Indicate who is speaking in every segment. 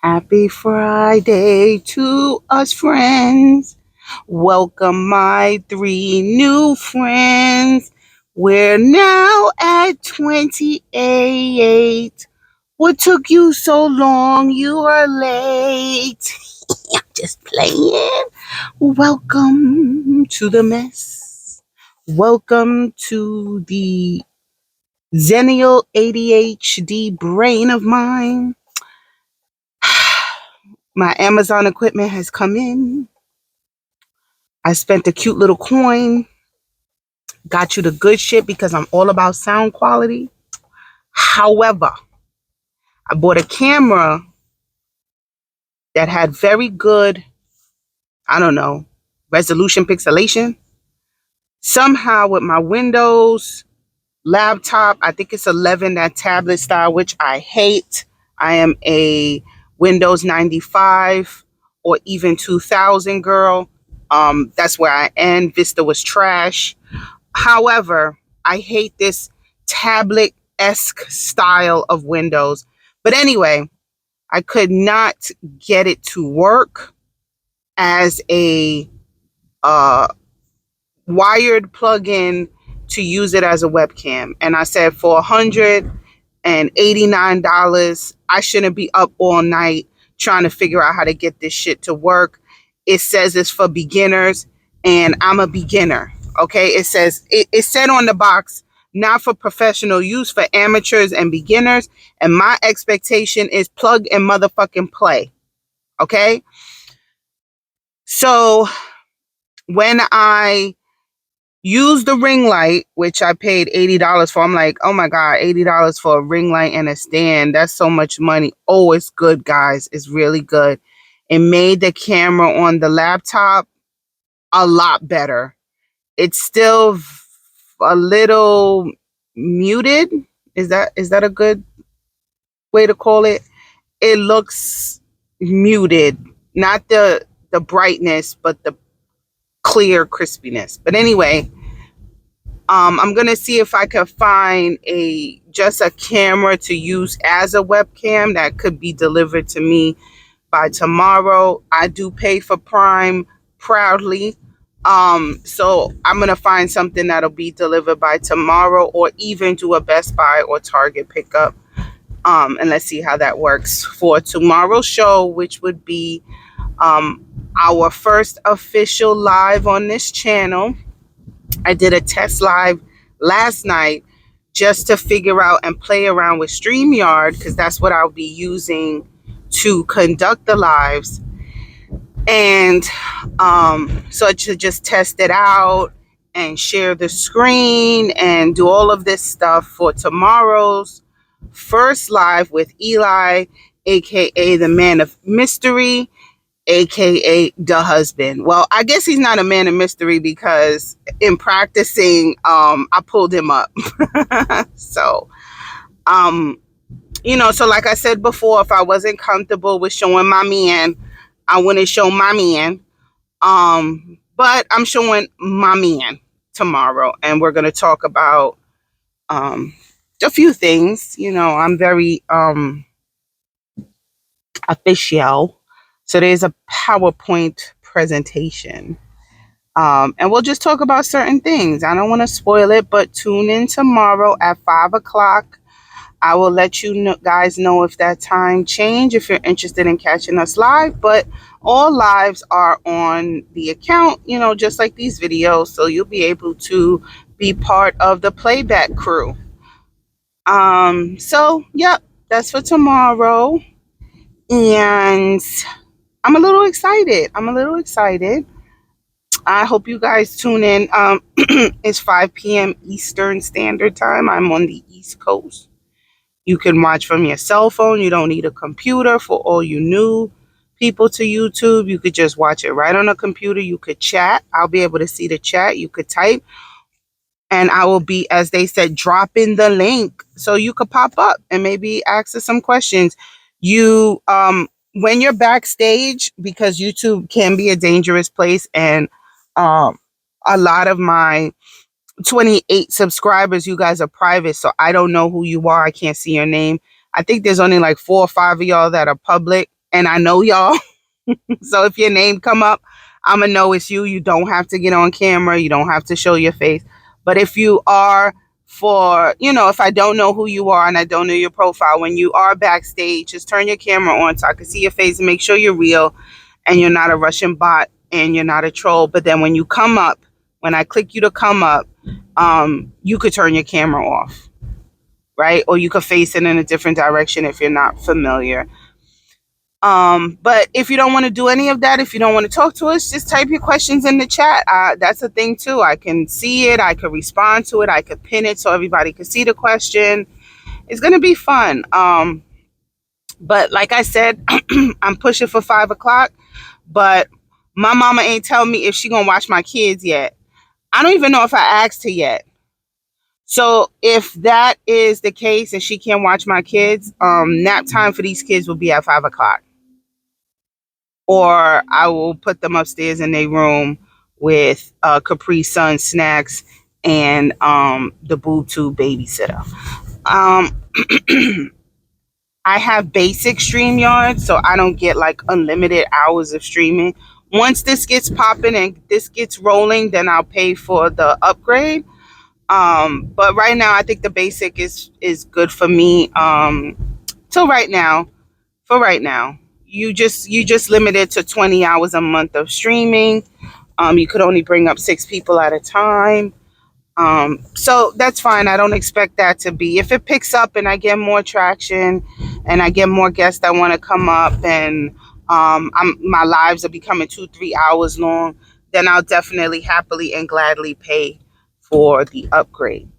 Speaker 1: Happy Friday to us, friends. Welcome, my three new friends. We're now at 28. What took you so long? You are late. Just playing. Welcome to the mess. Welcome to the Zennial ADHD brain of mine. My Amazon equipment has come in. I spent a cute little coin. Got you the good shit because I'm all about sound quality. However, I bought a camera that had very good, I don't know, resolution pixelation. Somehow with my Windows laptop, I think it's 11, that tablet style, which I hate. I am a Windows 95 or even 2000 girl. That's where I end. Vista was trash. However, I hate this tablet-esque style of Windows. But anyway, I could not get it to work as a wired plug-in to use it as a webcam. And I said for $189, I shouldn't be up all night trying to figure out how to get this shit to work. It says it's for beginners, and I'm a beginner. Okay, it says it said on the box, not for professional use, for amateurs and beginners. And my expectation is plug and motherfucking play. Okay, so when I use the ring light, which I paid $80 for, I'm like, oh my God, $80 for a ring light and a stand. That's so much money. Oh, it's good, guys. It's really good. It made the camera on the laptop a lot better. It's still a little muted. Is that a good way to call it? It looks muted, not the brightness, but the clear crispiness. But anyway, I'm gonna see if I can find just a camera to use as a webcam that could be delivered to me by tomorrow. I do pay for Prime proudly. So I'm gonna find something that'll be delivered by tomorrow, or even do a Best Buy or Target pickup. And let's see how that works for tomorrow's show, which would be our first official live on this channel. I did a test live last night just to figure out and play around with StreamYard, because that's what I'll be using to conduct the lives. And so to just test it out and share the screen and do all of this stuff for tomorrow's first live with Eli, aka the Man of Mystery, aka the husband. Well, I guess he's not a man of mystery because in practicing, I pulled him up. So, so like I said before, if I wasn't comfortable with showing my man, I wouldn't show my man. But I'm showing my man tomorrow, and we're going to talk about a few things. I'm very official. So there's a PowerPoint presentation. And we'll just talk about certain things. I don't want to spoil it, but tune in tomorrow at 5 o'clock. I will let you guys know if that time change, if you're interested in catching us live. But all lives are on the account, just like these videos. So you'll be able to be part of the playback crew. So, yep, that's for tomorrow. And I'm a little excited. I hope you guys tune in. It's 5 p.m. Eastern Standard Time. I'm on the East Coast. You can watch from your cell phone. You don't need a computer. For all you new people to YouTube, you could just watch it right on a computer. You could chat. I'll be able to see the chat. You could type. And I will be, as they said, dropping the link so you could pop up and maybe ask us some questions. When you're backstage, because YouTube can be a dangerous place, and a lot of my 28 subscribers, you guys are private, so I don't know who you are. I can't see your name. I think there's only like 4 or 5 of y'all that are public. and I know y'all. So if your name come up, I'm gonna know it's you. You don't have to get on camera. You don't have to show your face. But if you are for, if I don't know who you are and I don't know your profile, when you are backstage, just turn your camera on so I can see your face and make sure you're real and you're not a Russian bot and you're not a troll. But then when you come up, when I click you to come up, you could turn your camera off, right? Or you could face it in a different direction if you're not familiar. But if you don't want to do any of that, if you don't want to talk to us, just type your questions in the chat. That's a thing too. I can see it. I could respond to it. I could pin it so everybody can see the question. It's going to be fun. But like I said, I'm pushing for 5 o'clock, but my mama ain't tell me if she going to watch my kids yet. I don't even know if I asked her yet. So if that is the case and she can't watch my kids, nap time for these kids will be at 5 o'clock. Or I will put them upstairs in their room with Capri Sun snacks and the boob tube babysitter. I have basic StreamYard, so I don't get like unlimited hours of streaming. Once this gets popping and this gets rolling, then I'll pay for the upgrade. But right now, I think the basic is good for me. Till right now, for right now, you just limited to 20 hours a month of streaming. You could only bring up 6 people at a time. So that's fine. I don't expect that to be. If it picks up and I get more traction, and I get more guests that want to come up, and my lives are becoming 2-3 hours long, then I'll definitely happily and gladly pay for the upgrade.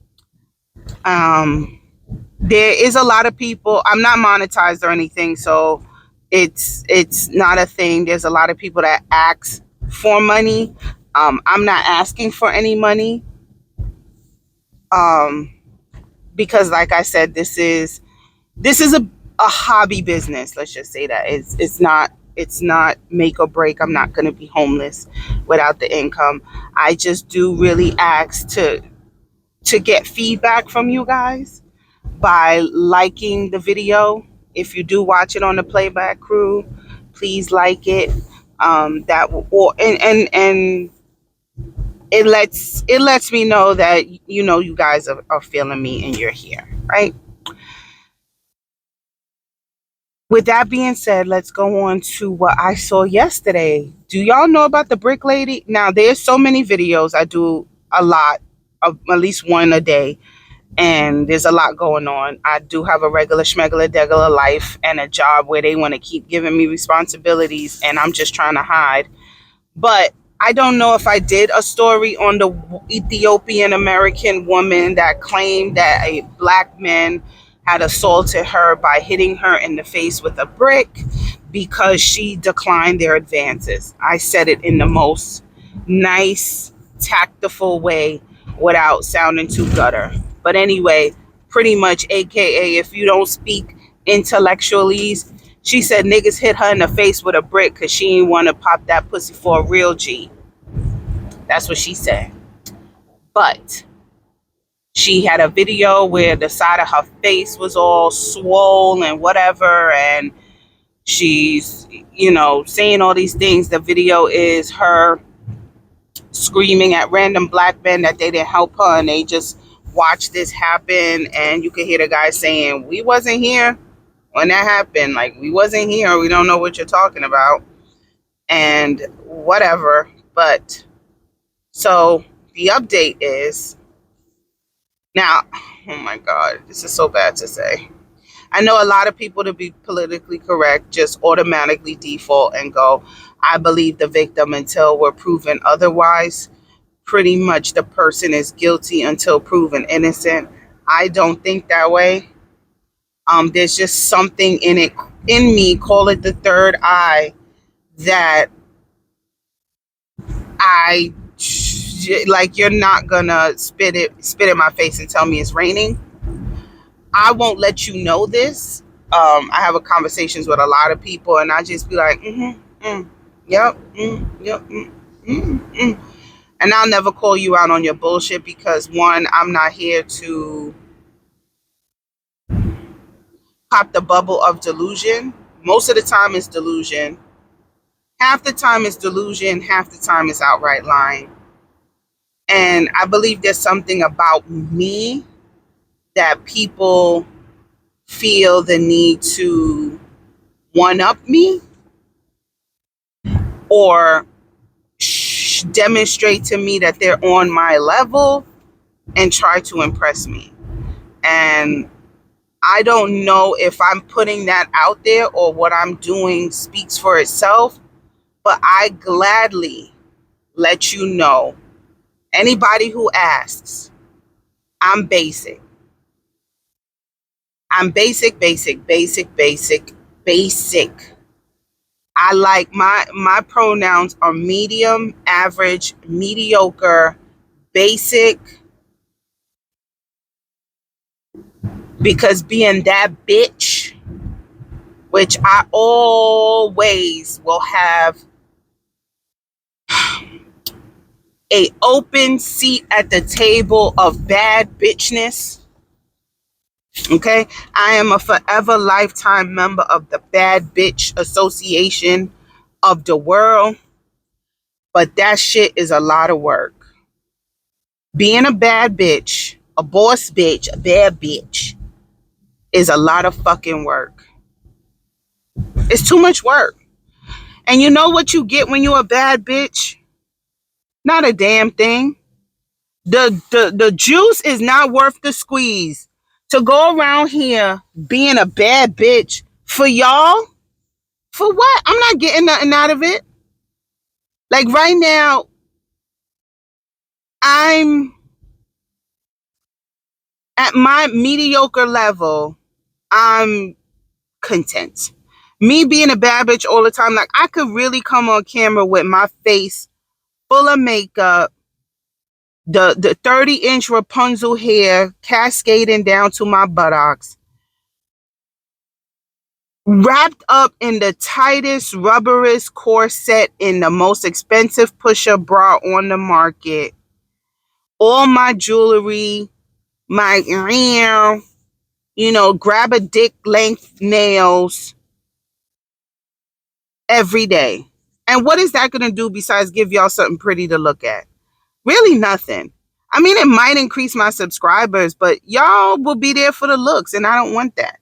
Speaker 1: There is a lot of people. I'm not monetized or anything, so it's not a thing. There's a lot of people that ask for money. I'm not asking for any money, because, like I said, this is a hobby business. Let's just say that it's not make or break. I'm not going to be homeless without the income. I just do really ask to get feedback from you guys by liking the video. If you do watch it on the playback crew, please like it. That or and it lets me know that you guys are feeling me and you're here, right? With that being said, let's go on to what I saw yesterday. Do y'all know about the brick lady? Now, there's so many videos. I do a lot, of at least one a day, and there's a lot going on. I do have a regular schmegular degular life and a job where they want to keep giving me responsibilities, and I'm just trying to hide. But I don't know if I did a story on the Ethiopian American woman that claimed that a black man had assaulted her by hitting her in the face with a brick because she declined their advances. I said it in the most nice, tactful way without sounding too gutter. But anyway, pretty much, AKA, if you don't speak intellectualese, she said niggas hit her in the face with a brick because she didn't want to pop that pussy for a real G. That's what she said. But she had a video where the side of her face was all swollen and whatever, and she's, saying all these things. The video is her screaming at random black men that they didn't help her and they just watched this happen. And you can hear the guy saying, "We wasn't here when that happened. Like, we wasn't here. We don't know what you're talking about." And whatever. But so the update is now, oh my God, this is so bad to say. I know a lot of people, to be politically correct, just automatically default and go, "I believe the victim until we're proven otherwise." Pretty much the person is guilty until proven innocent. I don't think that way. There's just something in me, call it the third eye, that I like. You're not gonna spit in my face and tell me it's raining. I won't let you know this. I have a conversations with a lot of people, and I just be like, yep, yep, and I'll never call you out on your bullshit because, one, I'm not here to pop the bubble of delusion, Most of the time it's delusion. Half the time it's delusion, half the time it's outright lying. And I believe there's something about me that people feel the need to one up me or demonstrate to me that they're on my level and try to impress me. And I don't know if I'm putting that out there or what I'm doing speaks for itself, but I gladly let you know. Anybody who asks, I'm basic. I'm basic, basic, basic, basic, basic. I like my pronouns are medium, average, mediocre, basic, because being that bitch, which I always will have a open seat at the table of bad bitchness. Okay, I am a forever lifetime member of the Bad Bitch Association of the world, but that shit is a lot of work. Being a bad bitch, a boss bitch, a bad bitch is a lot of fucking work. It's too much work. And you know what you get when you're a bad bitch? Not a damn thing. The juice is not worth the squeeze. To go around here being a bad bitch for y'all, for what? I'm not getting nothing out of it. Like right now, I'm at my mediocre level. I'm content. Me being a bad bitch all the time, like I could really come on camera with my face full of makeup, the 30-inch Rapunzel hair cascading down to my buttocks, wrapped up in the tightest, rubberest corset in the most expensive pusher bra on the market, all my jewelry, my grab a dick length nails every day. And what is that going to do besides give y'all something pretty to look at? Really nothing. I mean, it might increase my subscribers, but y'all will be there for the looks, and I don't want that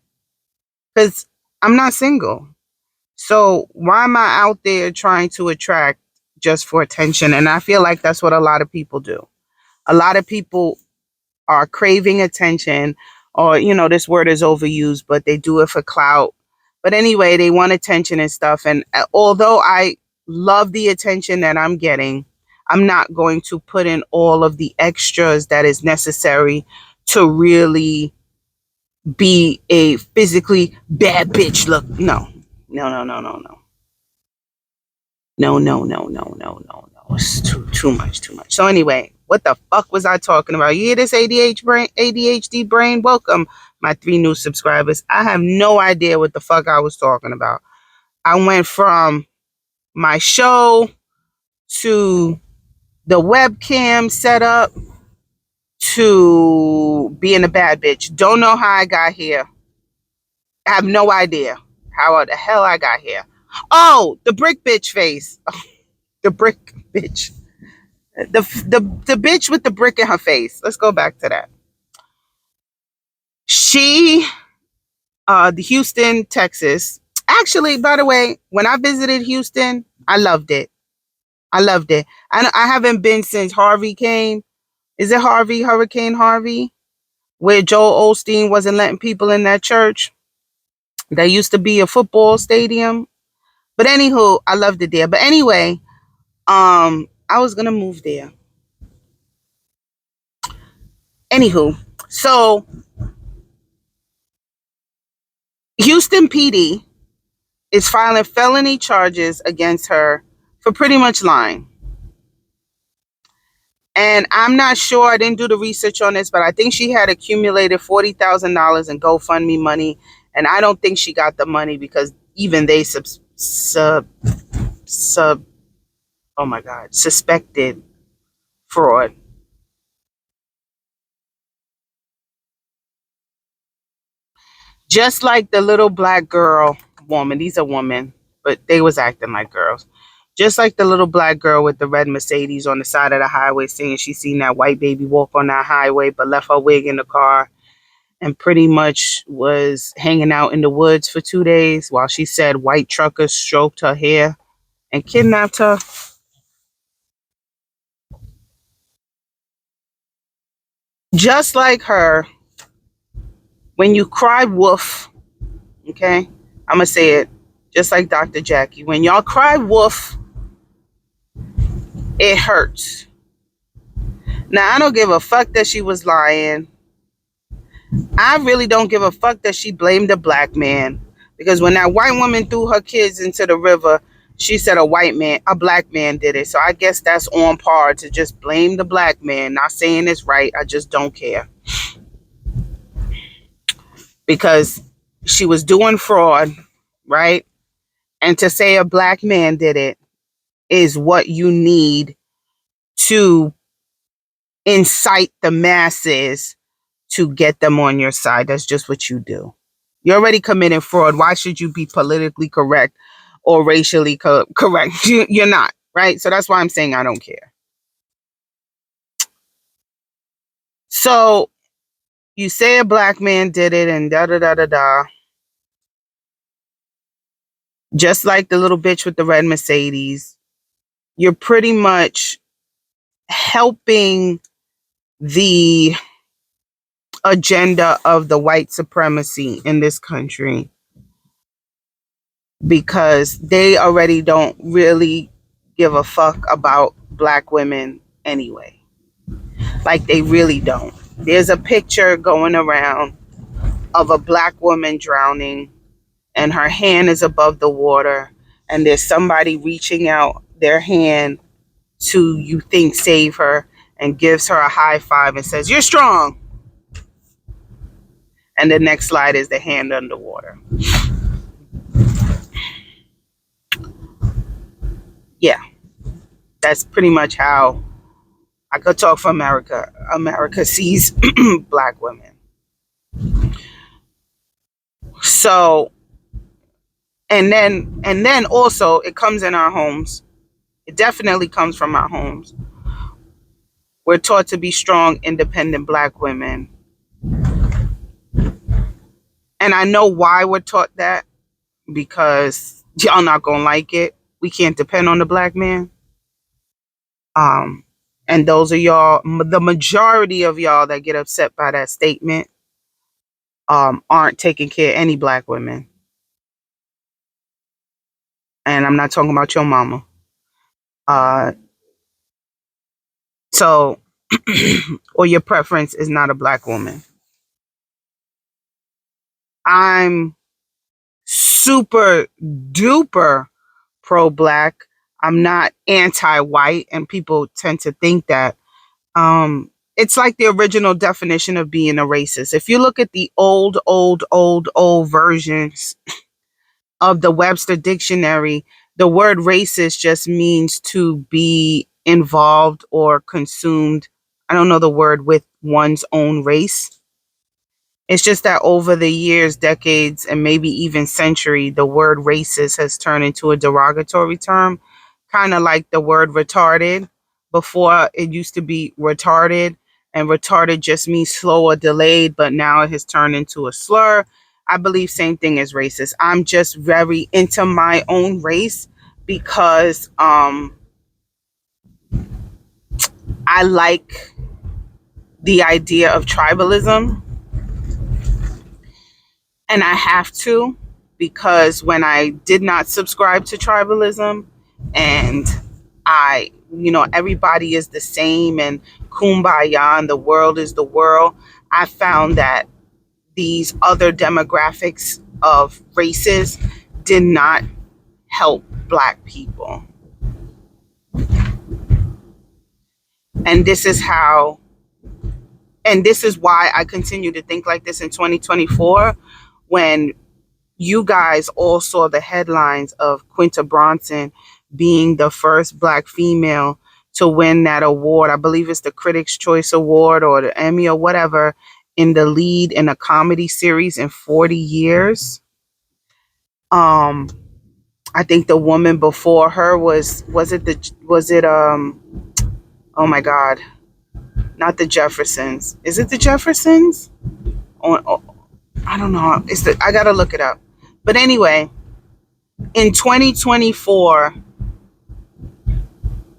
Speaker 1: because I'm not single. So why am I out there trying to attract just for attention? And I feel like that's what a lot of people do. A lot of people are craving attention, or this word is overused, but they do it for clout. But anyway, they want attention and stuff. And although I love the attention that I'm getting, I'm not going to put in all of the extras that is necessary to really be a physically bad bitch. Look, no, no, no, no, no, no. No, no, no, no, no, no, no. It's too much, too much. So anyway, what the fuck was I talking about? You hear this ADHD brain? Welcome, my 3 new subscribers. I have no idea what the fuck I was talking about. I went from my show to the webcam setup to being a bad bitch. Don't know how I got here. I have no idea how the hell I got here. Oh, the brick bitch face. The brick bitch. The bitch with the brick in her face. Let's go back to that. She, the Houston, Texas. Actually, by the way, when I visited Houston, I loved it. I loved it. I haven't been since Harvey came. Is it Harvey? Hurricane Harvey? Where Joel Osteen wasn't letting people in that church. There used to be a football stadium. But anywho, I loved it there. But anyway, I was gonna move there. Anywho, so Houston PD is filing felony charges against her for pretty much lying. And I'm not sure, I didn't do the research on this, but I think she had accumulated $40,000 in GoFundMe money. And I don't think she got the money because even they suspected fraud. Just like the little black girl woman. These are women, but they was acting like girls. Just like the little black girl with the red Mercedes on the side of the highway saying she seen that white baby walk on that highway but left her wig in the car and pretty much was hanging out in the woods for 2 days while she said white truckers stroked her hair and kidnapped her. Just like her, when you cry wolf, okay, I'm going to say it just like Dr. Jackie. When y'all cry wolf, it hurts. Now, I don't give a fuck that she was lying. I really don't give a fuck that she blamed a black man. Because when that white woman threw her kids into the river, she said a black man did it. So I guess that's on par to just blame the black man. Not saying it's right. I just don't care. Because she was doing fraud, right? And to say a black man did it is what you need to incite the masses to get them on your side. That's just what you do. You're already committing fraud. Why should you be politically correct or racially correct? You're not, right? So that's why I'm saying I don't care. So you say a black man did it and da da da da da. Just like the little bitch with the red Mercedes, you're pretty much helping the agenda of the white supremacy in this country because they already don't really give a fuck about black women anyway. Like they really don't. There's a picture going around of a black woman drowning and her hand is above the water and there's somebody reaching out their hand to, you think, save her and gives her a high five and says, "You're strong." And the next slide is the hand underwater. Yeah, that's pretty much how I could talk for America. America sees black women. So, and then also it comes in our homes. It definitely comes from our homes. We're taught to be strong, independent black women. And I know why we're taught that, because y'all not gonna like it. We can't depend on the black man. Um, and those are y'all, the majority of y'all that get upset by that statement, aren't taking care of any black women. And I'm not talking about your mama. Uh, so, or your preference is not a black woman. I'm super duper pro black. I'm not anti white, and people tend to think that. It's like the original definition of being a racist. If you look at the old versions of the Webster Dictionary, the word racist just means to be involved or consumed. I don't know the word with one's own race. It's just that over the years, decades, and maybe even century, the word racist has turned into a derogatory term, kind of like the word retarded. Before, it used to be retarded, and retarded just means slow or delayed, but now it has turned into a slur. I believe same thing as racist. I'm just very into my own race because I like the idea of tribalism. And I have to, because when I did not subscribe to tribalism and everybody is the same and kumbaya and the world is the world, I found that these other demographics of races did not help black people. And this is how, and this is why I continue to think like this in 2024, when you guys all saw the headlines of Quinta Brunson being the first black female to win that award. I believe it's the Critics' Choice Award or the Emmy or whatever, in the lead in a comedy series in 40 years. Um, I think the woman before her was it oh my God, not the Jeffersons. Is it the Jeffersons? Oh, I don't know. I gotta look it up. But anyway, in 2024,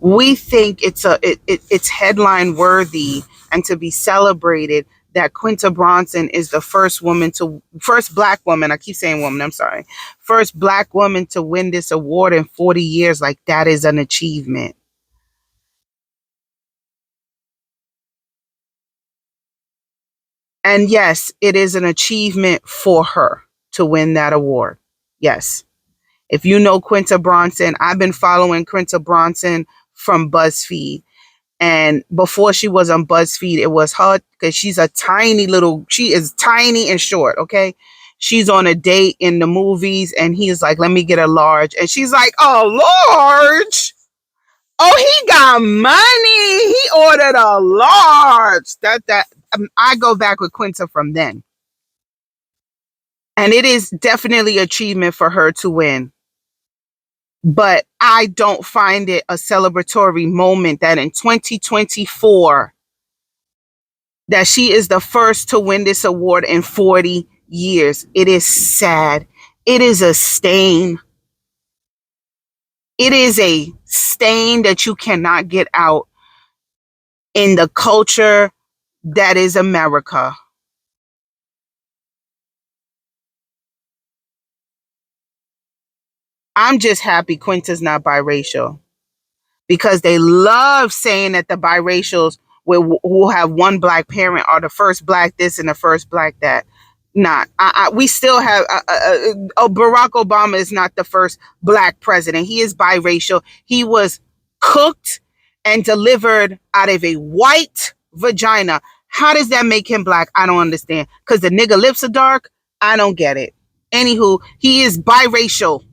Speaker 1: we think it's headline worthy and to be celebrated that Quinta Brunson is the first black woman. I keep saying woman. I'm sorry. First black woman to win this award in 40 years. Like, that is an achievement. And yes, it is an achievement for her to win that award. Yes. If you know Quinta Brunson, I've been following Quinta Brunson from BuzzFeed. And before she was on BuzzFeed, it was her because she is tiny and short. Okay. She's on a date in the movies and he's like, let me get a large. And she's like, oh, large. Oh, he got money. He ordered a large. I go back with Quinta from then. And it is definitely achievement for her to win. But I don't find it a celebratory moment that in 2024 that she is the first to win this award in 40 years. It is sad. It is a stain. It is a stain that you cannot get out in the culture that is America. I'm just happy Quinta's not biracial because they love saying that the biracials will have one black parent are the first black this and the first black that. Not. We still have Barack Obama is not the first black president. He is biracial. He was cooked and delivered out of a white vagina. How does that make him black? I don't understand. Because the nigga lips are dark? I don't get it. Anywho, he is biracial.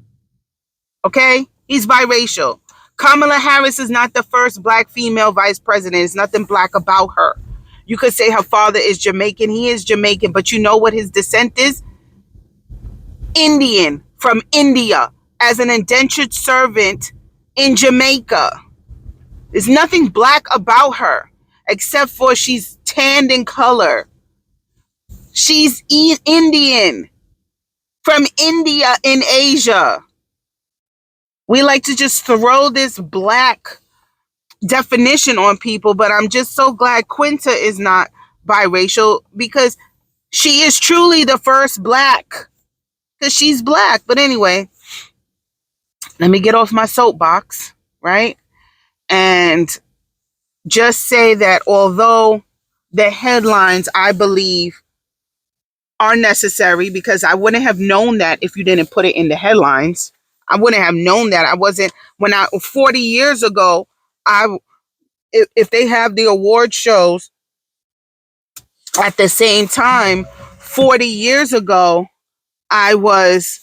Speaker 1: Okay? He's biracial. Kamala Harris is not the first black female vice president. There's nothing black about her. You could say her father is Jamaican. He is Jamaican, but you know what his descent is? Indian, from India, as an indentured servant in Jamaica. There's nothing black about her, except for she's tanned in color. She's Indian, from India in Asia. We like to just throw this black definition on people, but I'm just so glad Quinta is not biracial because she is truly the first black because she's black. But anyway, let me get off my soapbox, right? And just say that although the headlines, I believe, are necessary because I wouldn't have known that if you didn't put it in the headlines. I wouldn't have known that. I wasn't, 40 years ago, if they have the award shows at the same time, 40 years ago, I was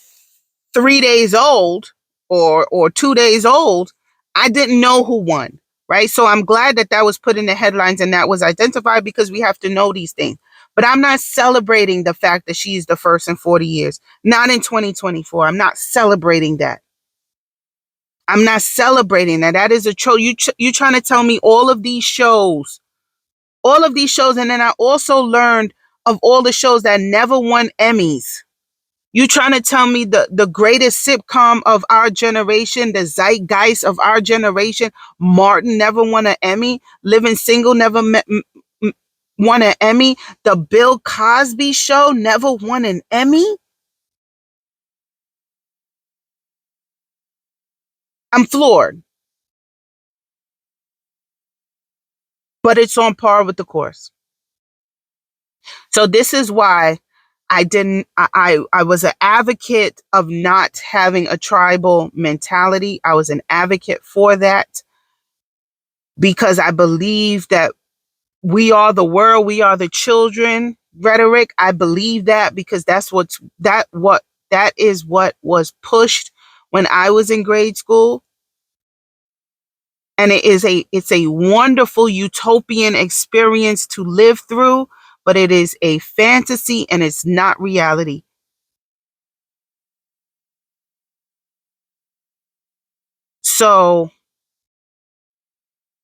Speaker 1: 3 days old or 2 days old. I didn't know who won, right? So I'm glad that was put in the headlines and that was identified because we have to know these things. But I'm not celebrating the fact that she's the first in 40 years. Not in 2024. I'm not celebrating that. I'm not celebrating that. That is a troll. You trying to tell me all of these shows, and then I also learned of all the shows that never won Emmys. You trying to tell me the greatest sitcom of our generation, the zeitgeist of our generation, Martin never won an Emmy, Living Single never won an Emmy, the Bill Cosby Show never won an Emmy? I'm floored, but it's on par with the course. So this is why I was an advocate of not having a tribal mentality. I was an advocate for that because I believe that we are the world, we are the children rhetoric. I believe that because that is what was pushed when I was in grade school. And it's a wonderful utopian experience to live through, but it is a fantasy and it's not reality. So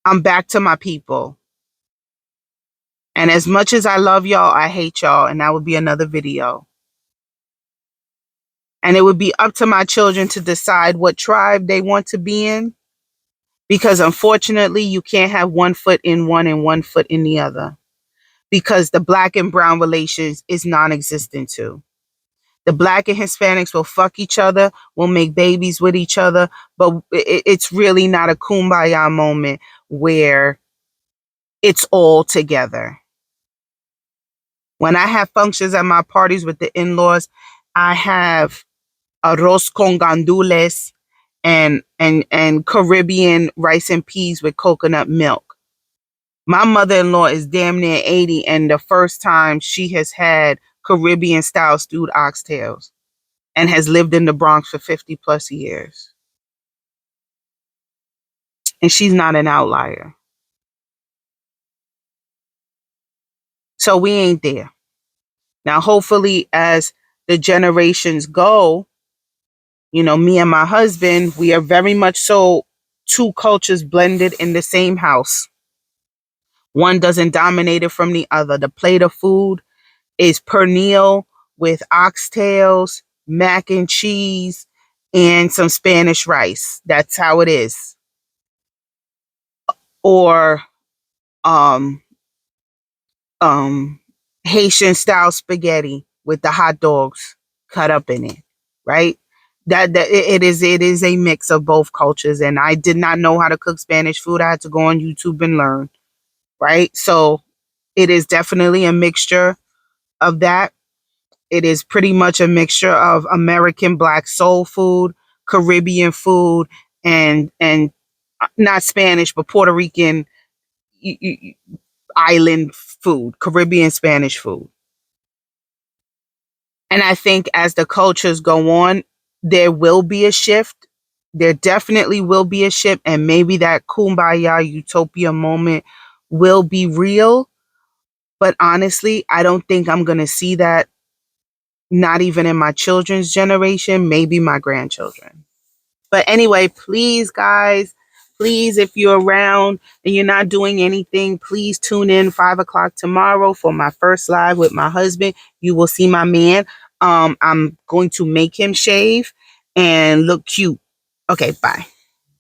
Speaker 1: I'm back to my people. And as much as I love y'all, I hate y'all. And that would be another video. And it would be up to my children to decide what tribe they want to be in. Because unfortunately, you can't have one foot in one and one foot in the other. Because the black and brown relations is non-existent too. The black and Hispanics will fuck each other, will make babies with each other, but it's really not a kumbaya moment where it's all together. When I have functions at my parties with the in-laws, I have arroz con gandules and Caribbean rice and peas with coconut milk. My mother-in-law is damn near 80, and the first time she has had Caribbean style stewed oxtails, and has lived in the Bronx for 50 plus years. And she's not an outlier. So we ain't there. Now, hopefully, as the generations go, me and my husband, we are very much so two cultures blended in the same house. One doesn't dominate it from the other. The plate of food is pernil with oxtails, mac and cheese, and some Spanish rice. That's how it is. Or um um Haitian style spaghetti with the hot dogs cut up in it, right? That it is a mix of both cultures, and I did not know how to cook Spanish food. I had to go on YouTube and learn, right? So it is definitely a mixture of that. It is pretty much a mixture of American black soul food, Caribbean food, and not Spanish but Puerto Rican island food, Caribbean Spanish food. And I think as the cultures go on, there will be a shift. There definitely will be a shift. And maybe that kumbaya utopia moment will be real. But honestly, I don't think I'm going to see that, not even in my children's generation, maybe my grandchildren. But anyway, please, guys, please, if you're around and you're not doing anything, please tune in 5 o'clock tomorrow for my first live with my husband. You will see my man. I'm going to make him shave and look cute. Okay, bye.